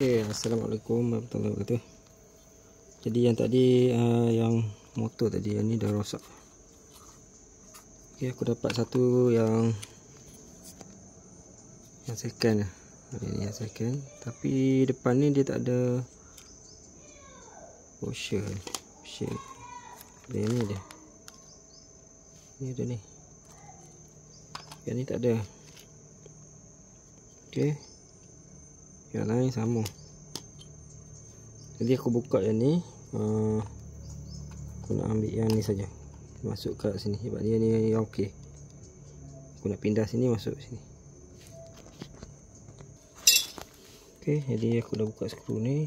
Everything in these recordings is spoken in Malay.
Assalamualaikum warahmatullahi wabarakatuh. Jadi yang tadi yang motor tadi yang ni dah rosak. Okey, aku dapat satu yang second. Ini yang second, tapi depan ni dia tak ada washer. Dia ni dia. Ni ada ni. Yang ni tak ada. Okey. Yang lain sama. Jadi aku buka yang ni, aku nak ambil yang ni saja, masuk kat sini sebab dia ni yang okey. Aku nak pindah sini, masuk sini. Okey, jadi aku dah buka skru ni.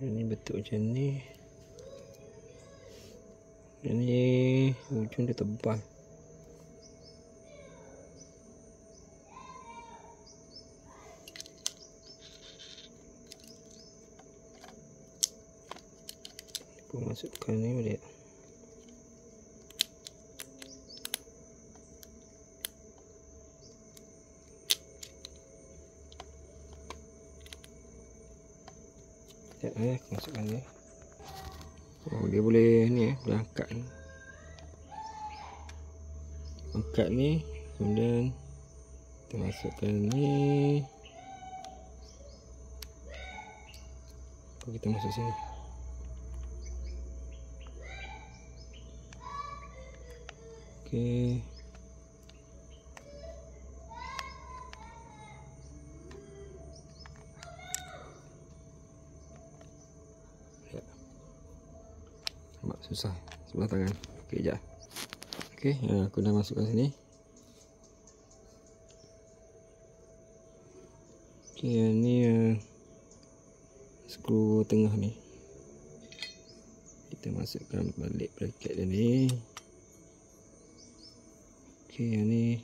Ini betul macam ni. Ini ujung dia tebal. Aku masukkan ni balik. Aku masukkan ni. Oh, dia boleh ni boleh angkat ni. Angkat ni, kemudian kita masukkan ni. Kita masuk sini. Okey. Nampak susah sebelah tangan. Okey, jap. Okey, aku dah masukkan sini. Okey, yang ni skru tengah ni. Kita masukkan balik bracket dia ni. Okey, yang ni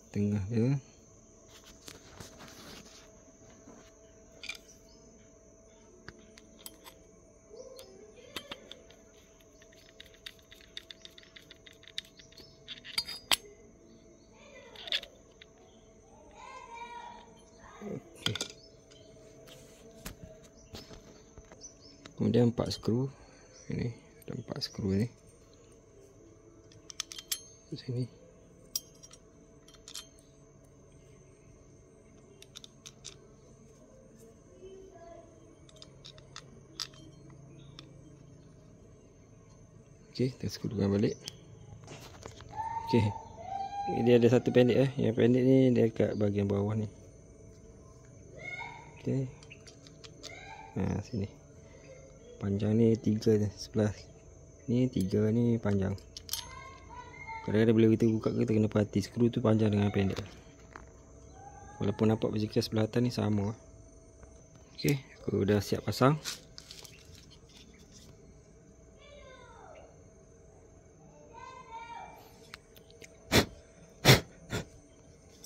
tengah dia. Kemudian 4 skru. Ini ada 4 skru ni. Di sini. Okey, kita skrukan balik. Okey. Dia ada satu pendek Yang pendek ni dia kat bahagian bawah ni. Okey. Sini. Panjang ni 3 sebelah ni, 3 ni panjang. Kadang-kadang bila kita buka kita kena perhati skru tu panjang dengan pendek. Walaupun nampak berjika sebelah atas ni sama. Okey, aku dah siap pasang.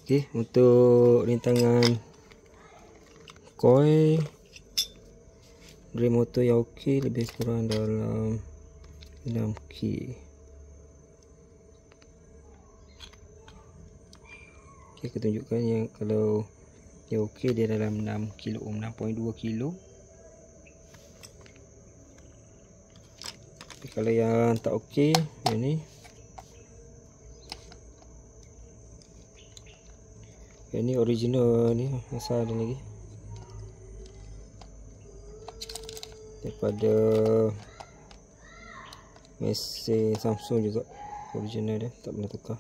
Okey, untuk rintangan coil drain motor yang okey lebih kurang dalam 6k. Okey, aku tunjukkan yang kalau yang okey dia dalam 6 kilo ohm, 6.2 kilo. Tapi kalau yang tak okey, yang ni. Yang ni original ni, masih ada lagi. Daripada mesin Samsung juga, original dia, tak pernah tukar.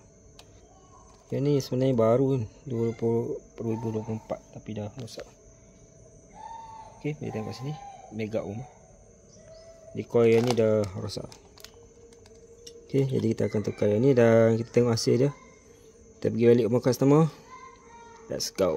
Yang ni sebenarnya baru 2024 tapi dah rosak. Okey, boleh tengok sini mega ohm. Di coil yang ni dah rosak. Okey, jadi kita akan tukar yang ni dan kita tengok hasil dia. Kita pergi balik rumah customer. Let's go.